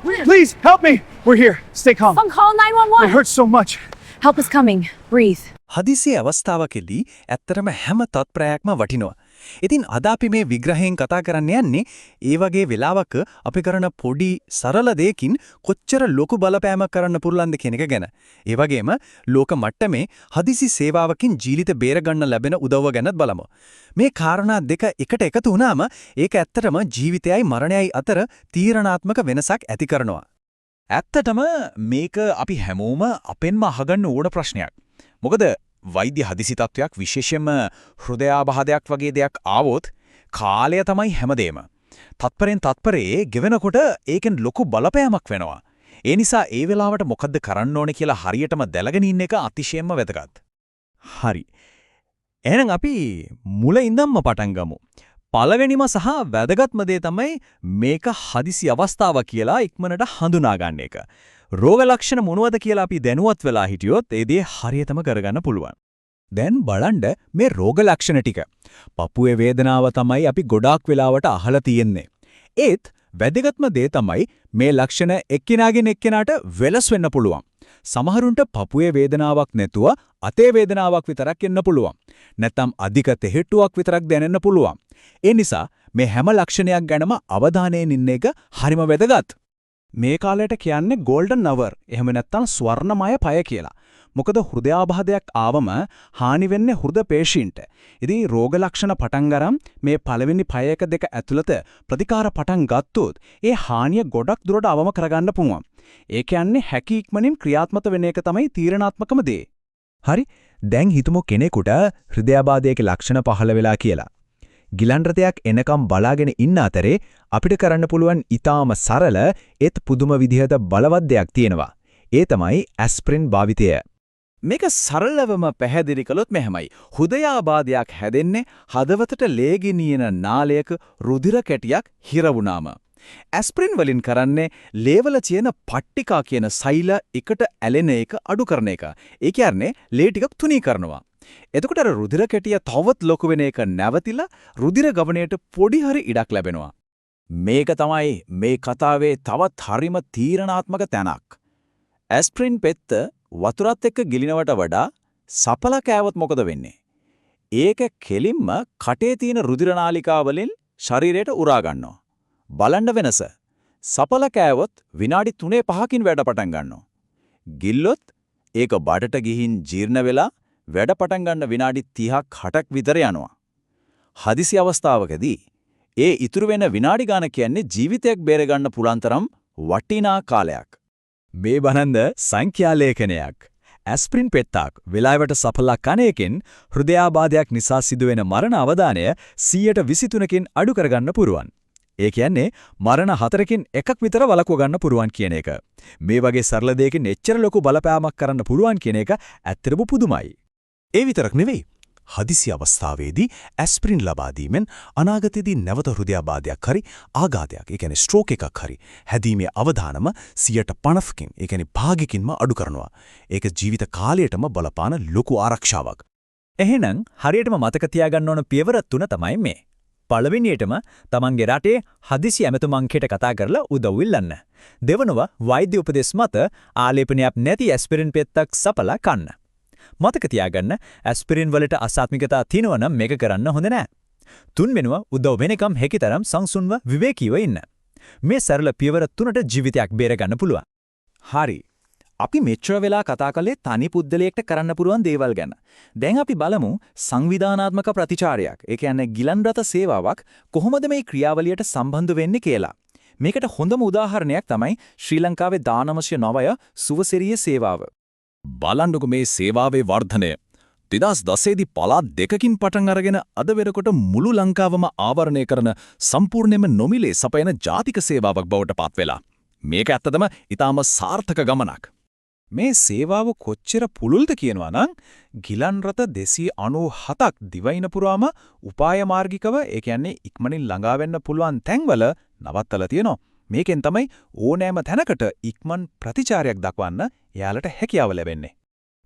Please help me. We're here. Stay calm. Phone call It 911. hurts so much. Help is coming. Breathe. හදිසි අවස්ථාවකදී ඇත්තරම හැම තත්පරයක්ම වටිනවා. ඉතින් අද අපි මේ විග්‍රහයෙන් කතා කරන්න යන්නේ ඒ වගේ වෙලාවක අපි කරන පොඩි සරල දෙයකින් කොච්චර ලොකු බලපෑමක් කරන්න පුළුවන්ද කියන එක ගැන. ඒ වගේම ලෝක මට්ටමේ හදිසි සේවාවකින් ජීවිත බේර ගන්න ලැබෙන උදව්ව ගැනත් බලමු. මේ කාරණා දෙක එකට එකතු වුණාම ඒක ඇත්තටම ජීවිතයයි මරණයයි අතර තීරණාත්මක වෙනසක් ඇති කරනවා. ඇත්තටම මේක අපි හැමෝම අපෙන්ම අහගන්න ඕන ප්‍රශ්නයක්. මොකද වෛද්‍ය හදිසි තත්වයක් විශේෂයෙන්ම හෘදයාබාධයක් වගේ දෙයක් ආවොත් කාලය තමයි හැමදේම. තත්පරෙන් තත්පරේ ගෙවෙනකොට ඒකෙන් ලොකු බලපෑමක් වෙනවා. ඒ නිසා ඒ වෙලාවට මොකද්ද කරන්න ඕනේ කියලා හරියටම දැලගෙන ඉන්න එක අතිශයින්ම වැදගත්. හරි. එහෙනම් අපි මුල ඉඳන්ම පටන් ගමු. පළවෙනිම සහ වැදගත්ම දේ තමයි මේක හදිසි අවස්ථාව කියලා ඉක්මනට හඳුනා ගන්න එක. රෝග ලක්ෂණ මොනවද කියලා අපි දැනුවත් වෙලා හිටියොත් ඒ දේ හරියටම කරගන්න පුළුවන්. දැන් බලන්න මේ රෝග ලක්ෂණ ටික. පපුවේ වේදනාව තමයි අපි ගොඩාක් වෙලාවට අහලා තියෙන්නේ. ඒත් වැදගත්ම දේ තමයි මේ ලක්ෂණ එක්කිනාගෙන් එක්කිනාට වෙනස් වෙන්න පුළුවන්. සමහරුන්ට පපුවේ වේදනාවක් නැතුව අතේ වේදනාවක් විතරක් එන්න පුළුවන්. නැත්නම් අධික තෙහෙට්ටුවක් විතරක් දැනෙන්න පුළුවන්. ඒ නිසා මේ හැම ලක්ෂණයක් ගැනම අවධානයෙන් ඉන්න එක හරිම වැදගත්. මේ කාලයට කියන්නේ golden hour එහෙම නැත්නම් ස්වර්ණමය පය කියලා. මොකද හෘදයාබාධයක් ආවම හානි වෙන්නේ හෘද පේශීන්ට. ඉතින් රෝග ලක්ෂණ පටන් ගරම් මේ පළවෙනි පය එක දෙක ඇතුළත ප්‍රතිකාර පටන් ගත්තොත් ඒ හානිය ගොඩක් දුරට අවම කරගන්න පුළුවන්. ඒ කියන්නේ හැකි ඉක්මනින් ක්‍රියාත්මක වෙන එක තමයි තීරණාත්මකම දේ. හරි. දැන් හිතමු කෙනෙකුට හෘදයාබාධයක ලක්ෂණ පහළ වෙලා කියලා. ගිලන් රතයක් එනකම් බලාගෙන ඉන්න අතරේ අපිට කරන්න පුළුවන් ඊටාම සරල ඒත් පුදුම විදිහට බලවත් දෙයක් තියෙනවා. ඒ තමයි ඇස්ප්‍රින් භාවිතය. මේක සරලවම පැහැදිලි කළොත් මෙහෙමයි. හෘදයාබාධයක් හැදෙන්නේ හදවතට ලේ ගෙනියන නාලයක රුධිර කැටියක් හිර වුණාම. ඇස්ප්‍රින් වලින් කරන්නේ ලේවල තියෙන පට්ටිකා කියන සෛල එකට ඇලෙන එක අඩු කරන එක. ඒ කියන්නේ ලේ ටිකක් තුනී කරනවා. එතකොට අර රුධිර කැටිය තවත් ලොකු වෙන එක නැවතිලා රුධිර ගමනයට පොඩි හරි ඉඩක් ලැබෙනවා. මේක තමයි මේ කතාවේ තවත් හරිම තීරණාත්මක තැනක්. ඇස්ප්‍රින් පෙත්ත වතුරත් එක්ක ගිලිනවට වඩා සපල කෑවොත් මොකද වෙන්නේ? ඒක කෙලින්ම කටේ තියෙන රුධිර නාලිකා වලින් ශරීරයට උරා ගන්නවා. බලන්න වෙනස. සපල කෑවොත් විනාඩි 3-5කින් වැඩ පටන් ගන්නවා. ගිල්ලොත් ඒක බඩට ගිහින් ජීර්ණ වෙලා වැඩ පටන් ගන්න විනාඩි 30ක් 60ක් විතර යනවා. හදිසි අවස්ථාවකදී ඒ ඉතුරු වෙන විනාඩි ගාන කියන්නේ ජීවිතයක් බේර ගන්න පුළුවන් තරම් වටිනා කාලයක්. මේ බනන්ද සංඛ්‍යා ලේඛනයක්. ඇස්ප්‍රින් පෙත්තක් වෙලාවට සපලා කන එකෙන් හෘදයාබාධයක් නිසා සිදුවෙන මරණ අවදානය 123කින් අඩු කරගන්න පුරුවන්. ඒ කියන්නේ මරණ 4කින් එකක් විතර වළක්ව ගන්න පුරුවන් කියන එක. මේ වගේ සරල දෙයකින් එච්චර ලොකු බලපෑමක් කරන්න පුරුවන් කියන එක ඇත්තටම පුදුමයි. ඒ විතරක් නෙවෙයි. හදිසි අවස්ථාවේදී ඇස්ප්‍රින් ලබා දීමෙන් අනාගතයේදී නැවත හෘදයාබාධයක් හරි ආඝාතයක්, ඒ කියන්නේ ස්ට්‍රෝක් එකක් හරි හැදීමේ අවදානම 50%කින්, ඒ කියන්නේ භාගිකින්ම අඩු කරනවා. ඒක ජීවිත කාලයටම බලපාන ලොකු ආරක්ෂාවක්. එහෙනම් හරියටම මතක තියාගන්න ඕන පියවර 3 තමයි මේ. පළවෙනියටම තමන්ගේ රටේ හදිසි ඇමතුම් අංකයට කතා කරලා උදව් ඉල්ලන්න. දෙවනුව වෛද්‍ය උපදෙස් මත ආලේපනයක් නැති ඇස්පිරින් පෙත්තක් සපලා කන්න. මතක තියාගන්න ඇස්පිරින් වලට අසාත්මිකතා තියෙනවා නම් මේක කරන්න හොඳ නෑ. තුන්වෙනුව උදව් වෙනකම් හැකිතරම් සංසුන්ව විවේකීව ඉන්න. මේ සරල පියවර 3ට ජීවිතයක් බේර ගන්න පුළුවන්. හරි. අපි මෙච්චර වෙලා කතා කළේ තනි පුද්ගලයෙක්ට කරන්න පුළුවන් දේවල් ගැන. දැන් අපි බලමු සංවිධානාත්මක ප්‍රතිචාරයක්. ඒ කියන්නේ ගිලන් රත සේවාවක් කොහොමද මේ ක්‍රියාවලියට සම්බන්ධ වෙන්නේ කියලා. මේකට හොඳම උදාහරණයක් තමයි ශ්‍රී ලංකාවේ දානමශ්‍ය 9 සුවසිරිය සේවාව. බලන්නකො මේ සේවාවේ වර්ධනය. 2010 දී පළාත් දෙකකින් පටන් අරගෙන අද වෙනකොට මුළු ලංකාවම ආවරණය කරන සම්පූර්ණයෙන්ම නොමිලේ සපයන ජාතික සේවාවක් බවට පත් වෙලා. මේක ඇත්තටම ඊටාම සාර්ථක ගමනක්. මේ සේවාව කොච්චර පුළුල්ද කියනවා නම් ගිලන් රත 297ක් දිවයින පුරාම උපාය මාර්ගිකව, ඒ කියන්නේ ඉක්මනින් ළඟා වෙන්න පුළුවන් තැන්වල නවත්තලා තියෙනවා. මේකෙන් තමයි ඕනෑම තැනකට ඉක්මන් ප්‍රතිචාරයක් දක්වන්න එයාලට හැකියාව ලැබෙන්නේ.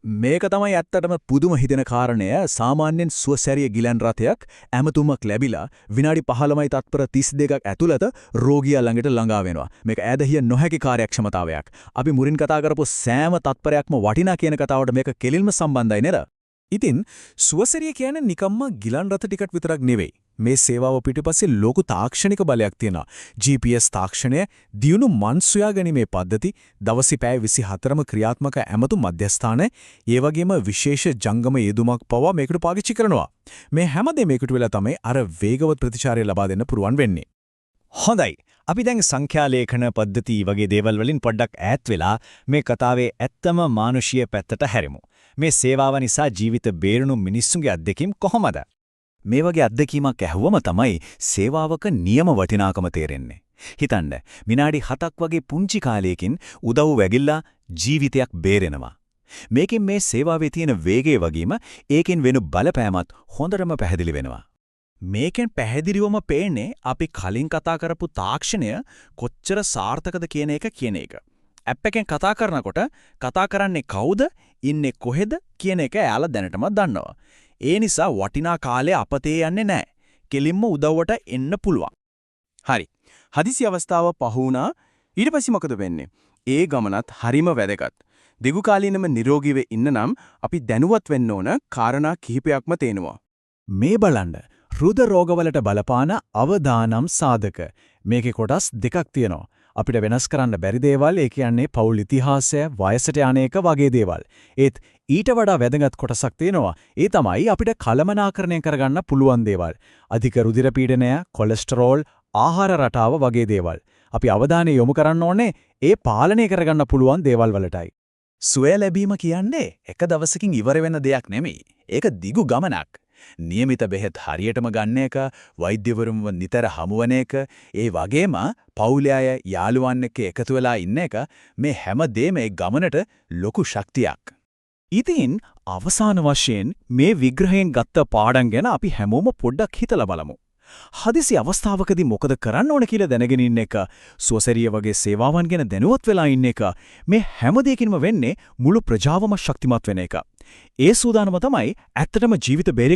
මේක තමයි ඇත්තටම පුදුම හිතෙන කාරණය. සාමාන්‍යයෙන් සුවසැරිය ගිලන් රථයක් ඇමතුමක් ලැබිලා විනාඩි 15යි තත්පර 32ක් ඇතුළත රෝගියා ළඟට ළඟා වෙනවා. මේක ඈදහිය නොහැකි කාර්යක්ෂමතාවයක්. අපි මුරින් කතා කරපු සෑම තත්පරයක්ම වටිනා කියන කතාවට මේක කෙලින්ම සම්බන්ධයි නේද? ඉතින් සුවසරිය කියන්නේ නිකම්ම ගිලන් රථ ටිකට් විතරක් නෙවෙයි. මේ සේවාව පිටුපස්සේ ලොකු තාක්ෂණික බලයක් තියෙනවා. GPS තාක්ෂණය, දියුණු මන් සොයා ගැනීමේ පද්ධති, දවසේ පැය 24ම ක්‍රියාත්මක ඇමතු මධ්‍යස්ථාන, ඒ වගේම විශේෂ ජංගම යෙදුමක් පවා මේකට පාවිච්චි කරනවා. මේ හැමදේම එකතු වෙලා තමයි අර වේගවත් ප්‍රතිචාරය ලබා දෙන්න පුරුවන් වෙන්නේ. හොඳයි. අපි දැන් සංඛ්‍යා ලේඛන පද්ධති වගේ දේවල් වලින් පොඩ්ඩක් ඈත් වෙලා මේ කතාවේ ඇත්තම මානුෂීය පැත්තට හැරෙමු. මේ සේවාව නිසා ජීවිත බේරුණු මිනිස්සුන්ගේ අත්දැකීම් කොහොමද? මේ වගේ අත්දැකීමක් ඇහුවම තමයි සේවාවක නියම වටිනාකම තේරෙන්නේ. හිතන්න, විනාඩි 7ක් වගේ පුංචි කාලයකින් උදව් වැගිලා ජීවිතයක් බේරෙනවා. මේකෙන් මේ සේවාවේ තියෙන වේගය වගේම ඒකෙන් වෙන බලපෑමත් හොඳටම පැහැදිලි වෙනවා. මේකෙන් පැහැදිලිවම පේන්නේ අපි කලින් කතා කරපු තාක්ෂණය කොච්චර සාර්ථකද කියන එක. ඇප් එකෙන් කතා කරනකොට කතා කරන්නේ කවුද, ඉන්නේ කොහෙද කියන එක එයාලා දැනටම දන්නවා. ඒ නිසා වටිනා කාලය අපතේ යන්නේ නැහැ. කෙලින්ම උදව්වට එන්න පුළුවන්. හරි. හදිසි අවස්ථාව පහ වුණා. ඊට පස්සේ මොකද වෙන්නේ? ඒ ගමනත් හරිම වැදගත්. දිගු කාලීනම නිරෝගීව ඉන්න නම් අපි දැනුවත් වෙන්න ඕන කාරණා කිහිපයක්ම තේනවා. මේ බලන්න රුධ රෝගවලට බලපාන අවදානම් සාධක. මේකේ කොටස් දෙකක් තියෙනවා. අපිට වෙනස් කරන්න බැරි දේවල්, ඒ කියන්නේ පෞල් ඉතිහාසය, වයසට යන එක වගේ දේවල්. ඒත් ඊට වඩා වැදගත් කොටසක් තියෙනවා. ඒ තමයි අපිට කළමනාකරණය කරගන්න පුළුවන් දේවල්. අධික රුධිර පීඩනය, කොලෙස්ටරෝල්, ආහාර රටාව වගේ දේවල්. අපි අවධානය යොමු කරන්න ඕනේ ඒ පාලනය කරගන්න පුළුවන් දේවල් වලටයි. සුවය ලැබීම කියන්නේ එක දවසකින් ඉවර වෙන දෙයක් නෙමෙයි. ඒක දිගු ගමනක්. નિયમિત බෙහෙත් හරියටම ගන්න එක, වෛද්‍යවරුන්ව නිතර හමුවන එක, ඒ වගේම පවුලේ අය යාළුවන් එක්ක එකතු වෙලා ඉන්න එක, මේ හැම දෙයක්ම ඒ ගමනට ලොකු ශක්තියක්. ඉතින් අවසාන වශයෙන් මේ විග්‍රහයෙන් ගත්ත පාඩම් ගැන අපි හැමෝම පොඩ්ඩක් හිතලා බලමු. හදිසි අවස්ථාවකදී මොකද කරන්න ඕන කියලා දැනගෙන ඉන්න එක, සුවසැරිය වගේ සේවාවන් ගැන දැනුවත් වෙලා ඉන්න එක, මේ හැම දෙයකින්ම වෙන්නේ මුළු ප්‍රජාවම ශක්තිමත් වෙන එක. ඒ සූදානම තමයි ඇත්තටම ජීවිත බේරෙ